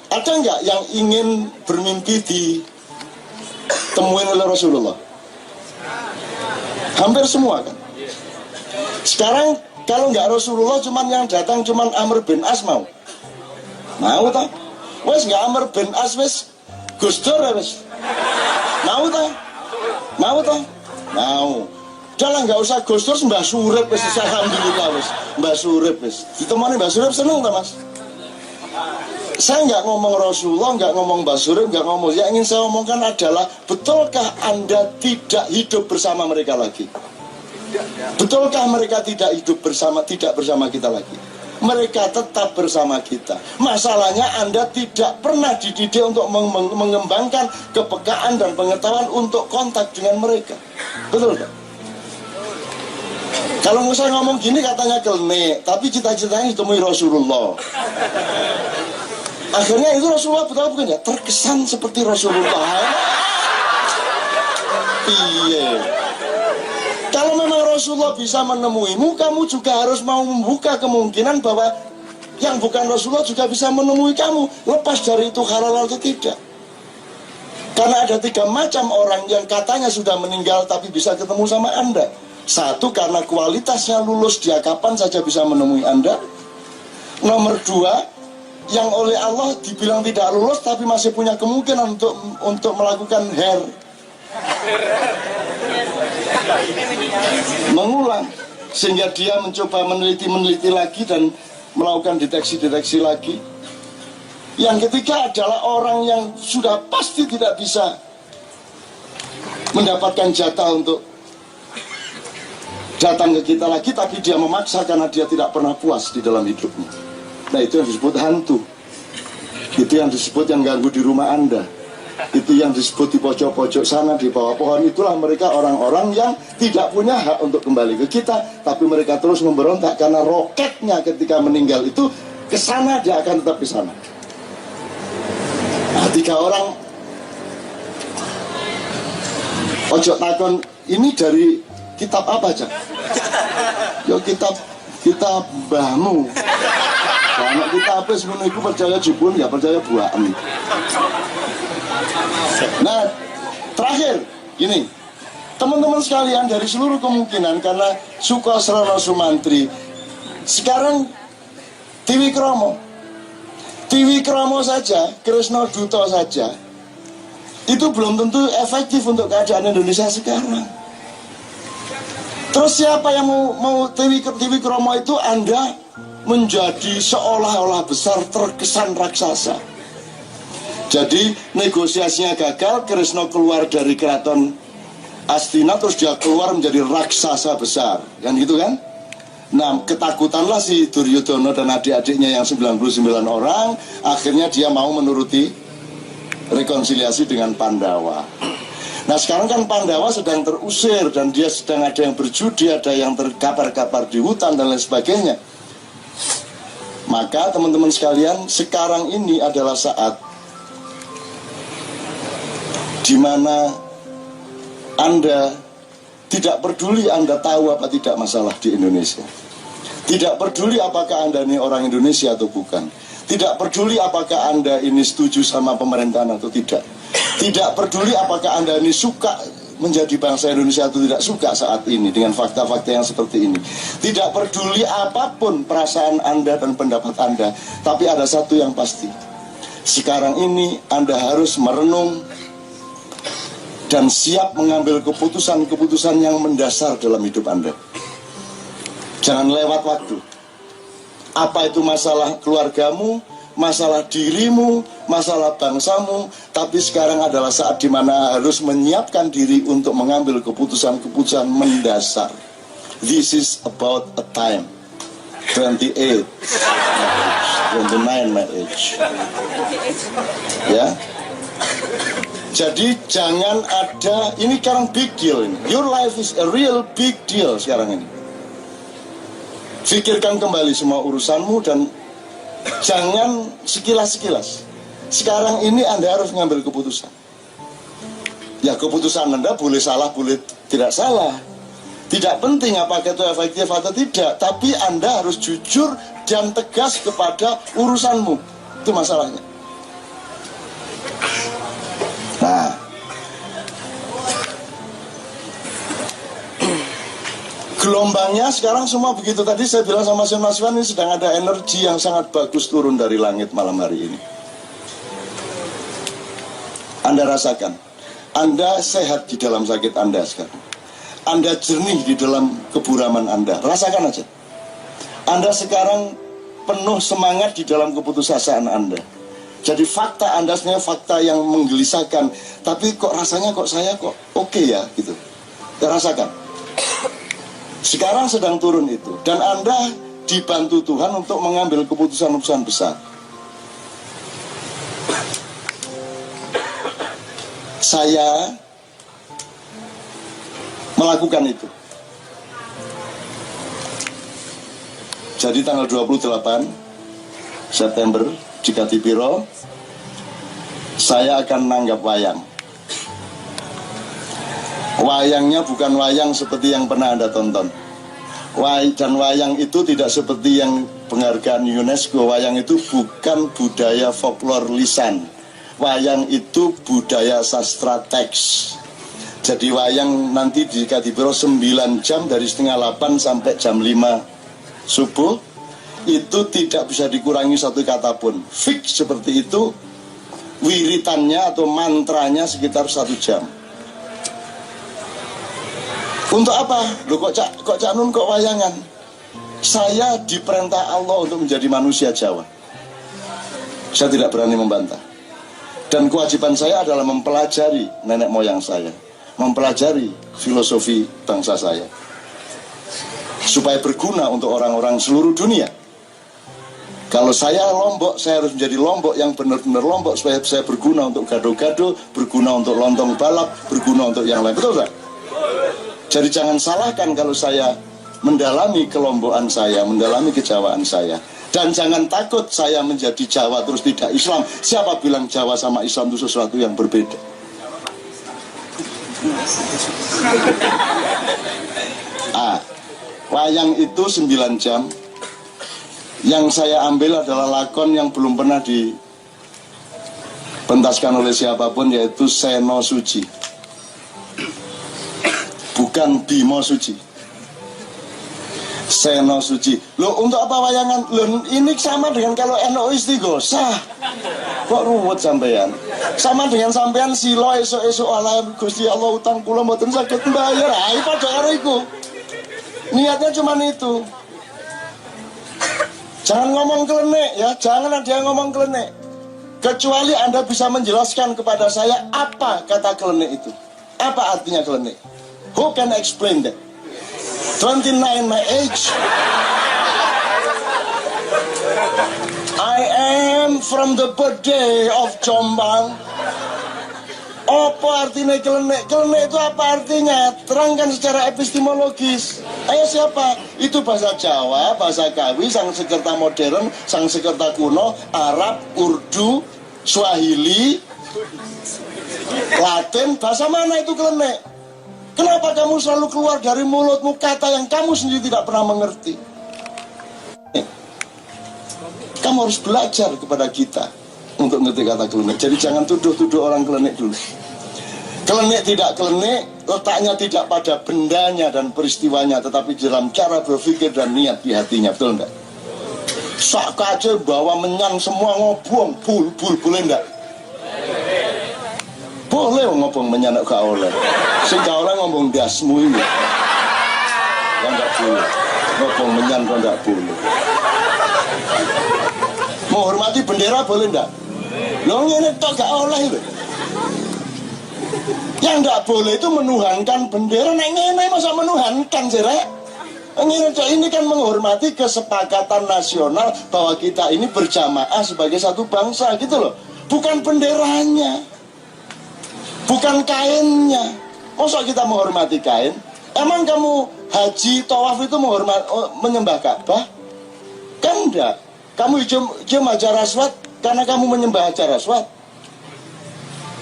Ada nggak yang ingin bermimpi ditemuin oleh Rasulullah? Hampir semua kan. Sekarang kalau nggak Rasulullah, cuman yang datang cuman Amr bin As mau tak? Wes nggak Amr bin As wes Gus Dur wes mau tak? Mau. Udah lah nggak usah Gus Dur, Mbah Surip wes, alhamdulillah wes. Mbah Surip wes. Ditemani Mbah Surip seneng tak mas? Saya nggak ngomong Rasulullah, nggak ngomong Mbah Surip, nggak ngomong. Yang ingin saya omongkan adalah, betulkah Anda tidak hidup bersama mereka lagi? Betulkah mereka tidak bersama kita lagi? Mereka tetap bersama kita. Masalahnya Anda tidak pernah dididik untuk mengembangkan kepekaan dan pengetahuan untuk kontak dengan mereka. Betul tak? Kalau saya ngomong gini katanya kelnek, tapi cita-citanya ditemui Rasulullah. Akhirnya itu Rasulullah betul bukan ya? Terkesan seperti Rasulullah. Iya. Kalau memang Rasulullah bisa menemuimu, kamu juga harus mau membuka kemungkinan bahwa yang bukan Rasulullah juga bisa menemui kamu. Lepas dari itu halal atau tidak. Karena ada 3 macam orang yang katanya sudah meninggal tapi bisa ketemu sama Anda. Satu, karena kualitasnya lulus, dia kapan saja bisa menemui Anda. Nomor 2, yang oleh Allah dibilang tidak lulus tapi masih punya kemungkinan untuk melakukan mengulang, sehingga dia mencoba meneliti lagi dan melakukan deteksi lagi. Yang ketiga adalah orang yang sudah pasti tidak bisa mendapatkan jatah untuk datang ke kita lagi, tapi dia memaksa karena dia tidak pernah puas di dalam hidupnya. Nah, itu yang disebut hantu. Itu yang disebut yang ganggu di rumah Anda. Itu yang disebut di pojok-pojok sana, di bawah pohon. Itulah mereka orang-orang yang tidak punya hak untuk kembali ke kita, tapi mereka terus memberontak karena roketnya ketika meninggal itu ke sana, dia akan tetap ke sana. Nah, 3 orang ojo takon ini dari kitab apa aja? Yo kitab mbahmu. Anak kita apa sebenarnya itu percaya jubun, ya percaya buaan. Nah, terakhir gini, teman-teman sekalian, dari seluruh kemungkinan, karena Sukosrono Sumantri sekarang Tiwi Kromo saja, Kresno Duto saja, itu belum tentu efektif untuk keadaan Indonesia sekarang. Terus siapa yang mau Tiwi Kromo itu? Anda menjadi seolah-olah besar, terkesan raksasa. Jadi negosiasinya gagal, Kresno keluar dari keraton Astina, terus dia keluar menjadi raksasa besar, kan gitu kan? Nah, ketakutanlah si Duryudono dan adik-adiknya yang 99 orang, akhirnya dia mau menuruti rekonsiliasi dengan Pandawa. Nah, sekarang kan Pandawa sedang terusir dan dia sedang ada yang berjudi, ada yang terkapar-kapar di hutan dan lain sebagainya. Maka teman-teman sekalian, sekarang ini adalah saat di mana Anda tidak peduli Anda tahu apa tidak masalah di Indonesia. Tidak peduli apakah Anda ini orang Indonesia atau bukan. Tidak peduli apakah Anda ini setuju sama pemerintahan atau tidak. Tidak peduli apakah Anda ini suka menjadi bangsa Indonesia atau tidak suka saat ini dengan fakta-fakta yang seperti ini. Tidak peduli apapun perasaan Anda dan pendapat Anda, tapi ada satu yang pasti. Sekarang ini Anda harus merenung dan siap mengambil keputusan-keputusan yang mendasar dalam hidup Anda. Jangan lewat waktu. Apa itu masalah keluargamu, masalah dirimu, masalah bangsamu, tapi sekarang adalah saat di mana harus menyiapkan diri untuk mengambil keputusan-keputusan mendasar. This is about a time. 28, 29 my age. Ya. Jadi jangan ada, ini sekarang big deal ini. Your life is a real big deal sekarang ini. Pikirkan kembali semua urusanmu dan jangan sekilas-sekilas. Sekarang ini Anda harus mengambil keputusan. Ya, keputusan Anda boleh salah, boleh tidak salah. Tidak penting apakah itu efektif atau tidak, tapi Anda harus jujur dan tegas kepada urusanmu. Itu masalahnya. Gelombangnya sekarang semua begitu. Tadi saya bilang sama Mas Iwan, ini sedang ada energi yang sangat bagus turun dari langit malam hari ini. Anda rasakan, Anda sehat di dalam sakit Anda sekarang. Anda jernih di dalam keburaman Anda. Rasakan aja. Anda sekarang penuh semangat di dalam keputusasaan Anda. Jadi fakta Anda sebenarnya fakta yang menggelisahkan. Tapi kok rasanya kok saya kok oke ya gitu. Ya, rasakan. Sekarang sedang turun itu. Dan Anda dibantu Tuhan untuk mengambil keputusan-keputusan besar. Saya melakukan itu. Jadi tanggal 28 September di Katipiro saya akan nanggap wayang. Wayangnya bukan wayang seperti yang pernah Anda tonton. Dan wayang itu tidak seperti yang penghargaan UNESCO. Wayang itu bukan budaya folklore lisan. Wayang itu budaya sastra teks. Jadi wayang nanti di Katipiro 9 jam dari setengah 8 sampai jam 5 subuh. Itu tidak bisa dikurangi satu kata pun. Fix seperti itu. Wiritannya atau mantranya sekitar 1 jam. Untuk apa? Loh kok Cak Nun kok wayangan? Saya diperintah Allah untuk menjadi manusia Jawa. Saya tidak berani membantah. Dan kewajiban saya adalah mempelajari nenek moyang saya, mempelajari filosofi bangsa saya, supaya berguna untuk orang-orang seluruh dunia. Kalau saya Lombok, saya harus menjadi Lombok yang benar-benar Lombok, supaya saya berguna untuk gado-gado, berguna untuk lontong balap, berguna untuk yang lain. Betul tak? Jadi jangan salahkan kalau saya mendalami kelombokan saya, mendalami kejawaan saya. Dan jangan takut saya menjadi Jawa terus tidak Islam. Siapa bilang Jawa sama Islam itu sesuatu yang berbeda? Wayang itu 9 jam. Yang saya ambil adalah lakon yang belum pernah dipentaskan oleh siapapun, yaitu Seno Suci. Bukan Bimo Suci. Seno Suci. Loh, untuk apa wayangan? Loh, ini sama dengan kalau NU Istighosah. Kok ruwet sampean? Sama dengan sampean silo esuk-esuk ala Gusti Allah utang kula mboten saged mbayar. Ayo padha karo iku. Niatnya cuma itu. Jangan ngomong kelenek ya, jangan ada yang ngomong kelenek. Kecuali Anda bisa menjelaskan kepada saya apa kata kelenek itu. Apa artinya kelenek? Who can explain that? 29 my age. I am from the birthday of Jombang. Apa artinya kelenek? Kelenek itu apa artinya? Terangkan secara epistemologis. Ayo siapa? Itu bahasa Jawa, bahasa Kawi, Sanskerta modern, Sanskerta kuno, Arab, Urdu, Swahili, Latin. Bahasa mana itu kelenek? Kenapa kamu selalu keluar dari mulutmu kata yang kamu sendiri tidak pernah mengerti? Kamu harus belajar kepada kita untuk ngerti kata kelenek. Jadi jangan tuduh-tuduh orang kelenek dulu. Kelenek tidak kelenek, letaknya tidak pada bendanya dan peristiwanya, tetapi dalam cara berpikir dan niat di hatinya. Betul enggak? Sak kacil bawa menyan semua ngobong, boleh enggak? Boleh ngobong menyan gak oleh. Sing gak oleh ngomong dasmu ini. Kan enggak boleh. Ngobong menyan kan enggak boleh. Menghormati bendera boleh enggak? Loh ngene tok gak oleh lho. Yang enggak boleh itu menuhankan bendera. Nek ngene masa menuhankan sih, Rek? Ini kan menghormati kesepakatan nasional bahwa kita ini berjamaah sebagai satu bangsa gitu loh. Bukan benderanya, bukan kainnya. Masa kita menghormati kain? Emang kamu haji tawaf itu menyembah Ka'bah? Kan enggak. Kamu cium Hajar Aswad karena kamu menyembah Hajar Aswad.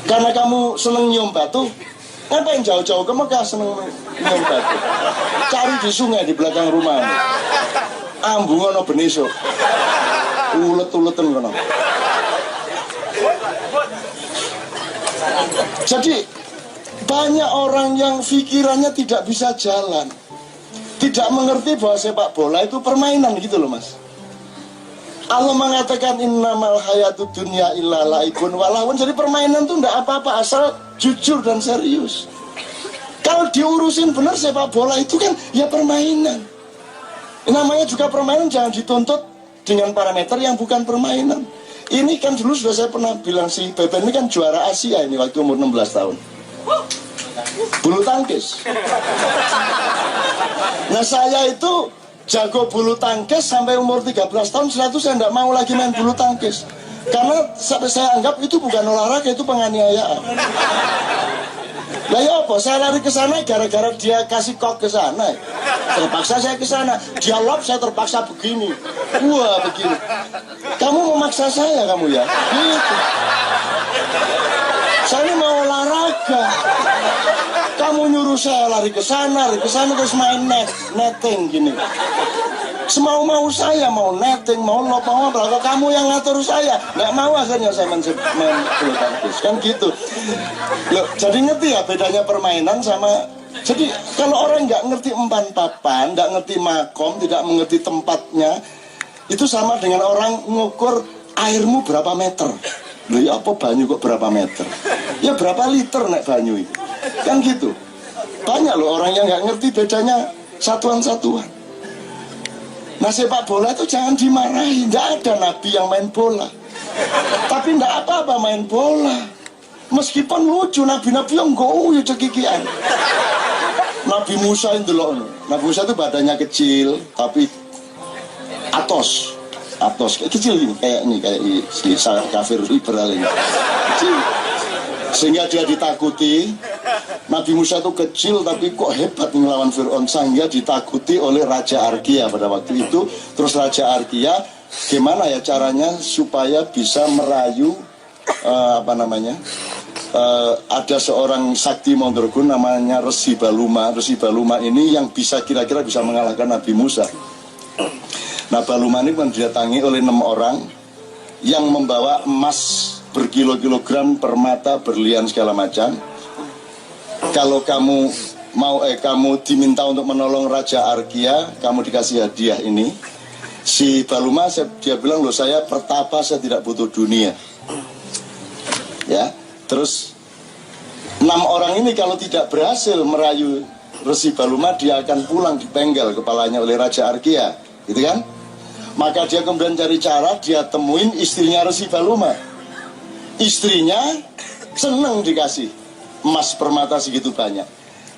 Karena kamu seneng nyium batu. Ngapain jauh-jauh ke Mekah seneng nyium batu? Cari di sungai di belakang rumah. Ambung ono benesok. Ulet-uleten kono. Jadi banyak orang yang pikirannya tidak bisa jalan. tidak mengerti bahwa sepak bola itu permainan gitu loh mas. Allah mengatakan innamal hayatud dunya illa laibun walahun. Jadi permainan itu enggak apa-apa asal jujur dan serius. Kalau diurusin benar sepak bola itu kan ya permainan. Namanya juga permainan, jangan dituntut dengan parameter yang bukan permainan. Ini kan dulu sudah saya pernah bilang, si Beben ini kan juara Asia ini waktu umur 16 tahun. Bulu tangkis. Nah saya itu jago bulu tangkis sampai umur 13 tahun. Setelah itu saya tidak mau lagi main bulu tangkis, karena saya anggap itu bukan olahraga, itu penganiayaan. Lah ya apa? Saya lari ke sana gara-gara dia kasih kok ke sana. Terpaksa saya ke sana. Dia lob, saya terpaksa begini. Wah, begini. Kamu memaksa saya kamu ya? Gitu. Saya ini mau olahraga. Kamu nyuruh saya lari ke sana terus main netting gini. Semau-mau saya, mau netting, mau lob, mau apa. Kalau kamu yang ngatur saya, nggak mau, akhirnya saya main bulu tangkis. Kan gitu. Loh, jadi ngerti ya bedanya permainan sama. Jadi kalau orang nggak ngerti empan papan, nggak ngerti makom, tidak mengerti tempatnya, itu sama dengan orang ngukur airmu berapa meter. Loh ya apa banyu kok berapa meter? Ya berapa liter nek banyu itu. Kan gitu. Banyak loh orang yang nggak ngerti bedanya satuan-satuan. Nah sepak bola itu jangan dimarahi. Nggak ada nabi yang main bola, tapi nggak apa-apa main bola. Meskipun lucu, nabi-nabi yang ya cekikian. Nabi Musa itu loh. Nabi Musa itu badannya kecil, tapi atos kecil ini, kayak si kafir liberal ini. Kecil. Sehingga dia ditakuti. Nabi Musa itu kecil tapi kok hebat melawan Fir'aun, sehingga ditakuti oleh Raja Arkia pada waktu itu. Terus Raja Arkia gimana ya caranya supaya bisa merayu ada seorang sakti Mandraguna namanya Resi Baluma. Resi Baluma ini yang kira-kira bisa mengalahkan Nabi Musa. Nah Baluma ini mendatangi oleh 6 orang yang membawa emas berkilo-kilogram, permata, berlian segala macam. Kalau kamu kamu diminta untuk menolong Raja Arkia, kamu dikasih hadiah ini. Si Baluma dia bilang, loh saya pertapa, saya tidak butuh dunia. Ya, terus 6 orang ini kalau tidak berhasil merayu Resi Baluma, dia akan pulang dipenggal kepalanya oleh Raja Arkia, gitu kan? Maka dia kemudian cari cara, dia temuin istrinya Resi Baluma. Istrinya seneng dikasih emas permata segitu banyak.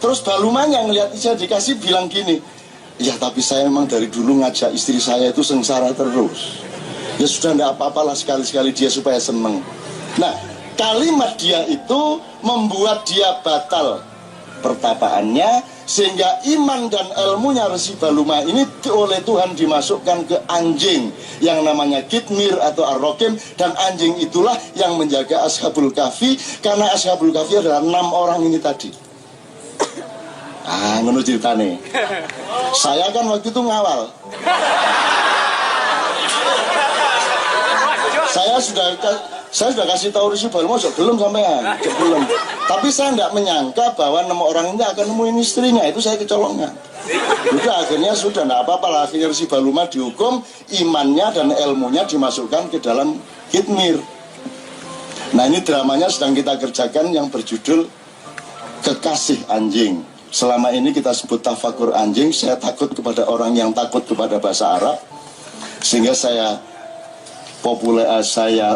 Terus Balumanya ngelihat saya dikasih bilang gini, ya tapi saya memang dari dulu ngajak istri saya itu sengsara terus. Ya sudah enggak apa-apalah sekali-sekali dia supaya seneng. Nah kalimat dia itu membuat dia batal pertapaannya, sehingga iman dan ilmunya Resi Baluma ini oleh Tuhan dimasukkan ke anjing yang namanya Kitmir atau Ar-Rokim, dan anjing itulah yang menjaga Ashabul Kahfi, karena Ashabul Kahfi adalah 6 orang ini tadi. Menurut ceritanya saya kan waktu itu ngawal. Saya sudah kasih tahu Resi Baluma, belum sampean, belum. Tapi saya tidak menyangka bahwa 6 orang ini akan nemuin istrinya, itu saya kecolongan. Udah akhirnya sudah tidak apa-apa lah, akhirnya Resi Baluma dihukum, imannya dan ilmunya dimasukkan ke dalam Kitmir. Nah ini dramanya sedang kita kerjakan yang berjudul Kekasih Anjing. Selama ini kita sebut tafakur anjing. Saya takut kepada orang yang takut kepada bahasa Arab, sehingga saya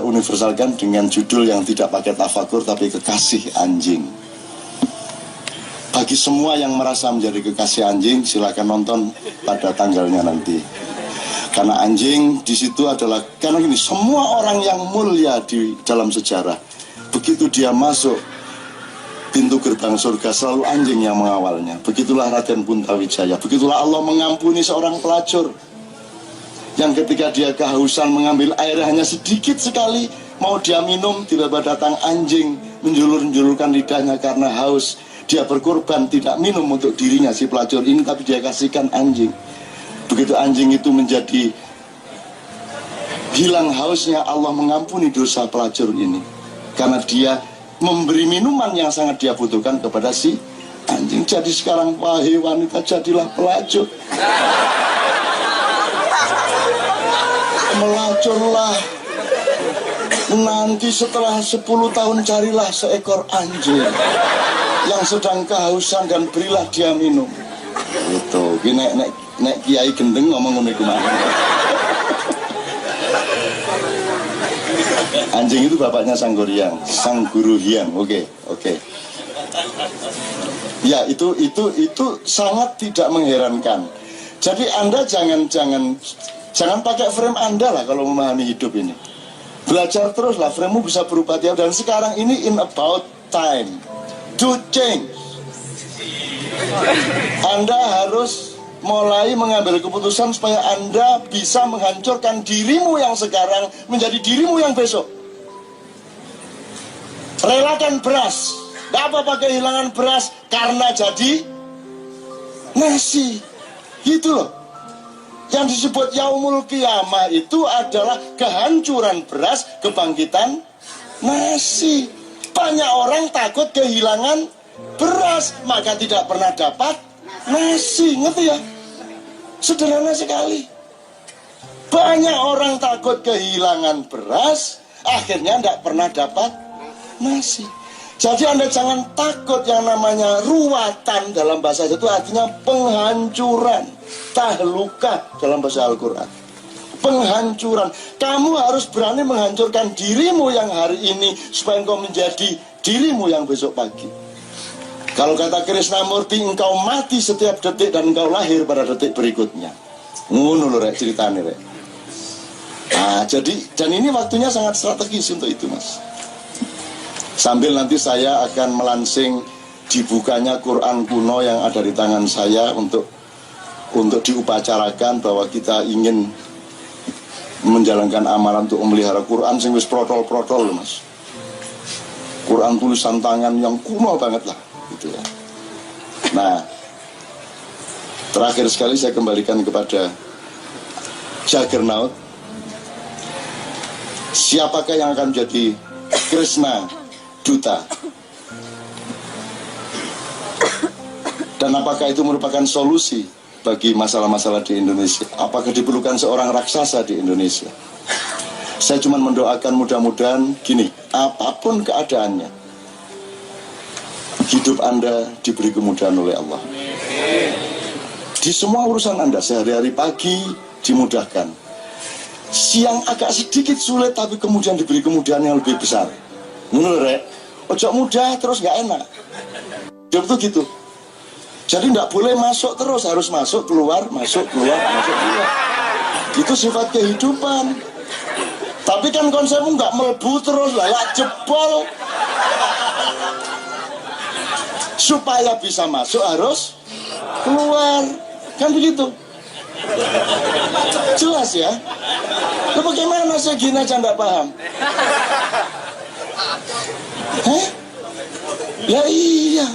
universalkan dengan judul yang tidak pakai tafakur tapi Kekasih Anjing. Bagi semua yang merasa menjadi kekasih anjing, silakan nonton pada tanggalnya nanti. Karena anjing di situ adalah, karena gini, semua orang yang mulia di dalam sejarah, begitu dia masuk pintu gerbang surga, selalu anjing yang mengawalnya. Begitulah Raden Puntawijaya, begitulah Allah mengampuni seorang pelacur yang ketika dia kehausan mengambil air hanya sedikit sekali, mau dia minum, tiba-tiba datang anjing menjulur-julurkan lidahnya karena haus. Dia berkorban tidak minum untuk dirinya si pelacur ini, tapi dia kasihkan anjing. Begitu anjing itu menjadi hilang hausnya, Allah mengampuni dosa pelacur ini, karena dia memberi minuman yang sangat dia butuhkan kepada si Anjing, jadi sekarang wahai wanita jadilah pelacur. Melacurlah. Nanti setelah 10 tahun carilah seekor anjing yang sedang kehausan dan berilah dia minum. Gitu. Nek kiai gendeng ngomong ngene gimana? Anjing itu bapaknya Sang Goryang, Sang Guru Hyang. Oke. Ya, itu sangat tidak mengherankan. Jadi Anda jangan pakai frame Anda lah kalau memahami hidup ini. Belajar terus lah, framemu bisa berubah tiap. Dan sekarang ini in about time to change. Anda harus mulai mengambil keputusan supaya Anda bisa menghancurkan dirimu yang sekarang menjadi dirimu yang besok. Relakan beras. Gak apa-apa kehilangan beras karena jadi nasi. Gitu loh. Yang disebut yaumul qiyamah itu adalah kehancuran beras, kebangkitan nasi. Banyak orang takut kehilangan beras, maka tidak pernah dapat nasi. Ngerti ya? Sederhana sekali. Banyak orang takut kehilangan beras, akhirnya tidak pernah dapat nasi. Jadi Anda jangan takut, yang namanya ruwatan dalam bahasa itu artinya penghancuran, tahlukah dalam bahasa Al-Quran. Penghancuran. Kamu harus berani menghancurkan dirimu yang hari ini supaya engkau menjadi dirimu yang besok pagi. Kalau kata Krishnamurti, engkau mati setiap detik dan engkau lahir pada detik berikutnya. Ngono lho rek ceritane rek. Nah, jadi dan ini waktunya sangat strategis untuk itu, Mas. Sambil nanti saya akan melansing dibukanya Quran kuno yang ada di tangan saya untuk diupacarakan bahwa kita ingin menjalankan amalan untuk memelihara Quran sing wis protol-protol, Mas. Quran tulisan tangan yang kuno banget lah, gitu ya. Nah, terakhir sekali saya kembalikan kepada Juggernaut. Siapakah yang akan menjadi Krishna Duta? Dan apakah itu merupakan solusi bagi masalah-masalah di Indonesia? Apakah diperlukan seorang raksasa di Indonesia? Saya cuma mendoakan mudah-mudahan gini, apapun keadaannya, hidup Anda diberi kemudahan oleh Allah. Di semua urusan Anda, sehari-hari pagi dimudahkan. Siang agak sedikit sulit, tapi kemudian diberi kemudahan yang lebih besar. Menurut rek, ojo mudah terus gak enak. Hidup tuh gitu. Jadi tidak boleh masuk terus, harus masuk keluar, masuk keluar, masuk keluar. Itu sifat kehidupan. Tapi kan konsepmu nggak melebu terus, lah jebol. Supaya bisa masuk harus keluar, kan begitu. Jelas ya. Lo bagaimana saya gini aja nggak paham? Ya iya.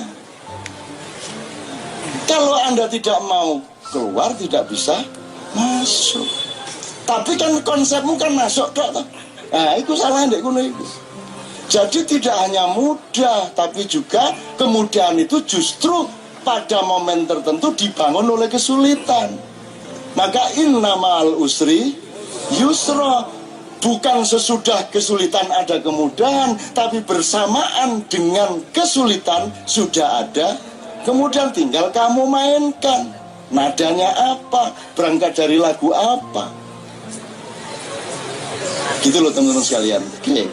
Kalau Anda tidak mau keluar, tidak bisa masuk. Tapi kan konsepmu kan masuk dok. Nah, itu salah ndek kono iku. Jadi tidak hanya mudah, tapi juga kemudahan itu justru pada momen tertentu dibangun oleh kesulitan. Maka innamal usri yusra. Bukan sesudah kesulitan ada kemudahan, tapi bersamaan dengan kesulitan sudah ada kemudian, tinggal kamu mainkan. Nadanya apa, berangkat dari lagu apa. Gitu loh teman-teman sekalian. Oke.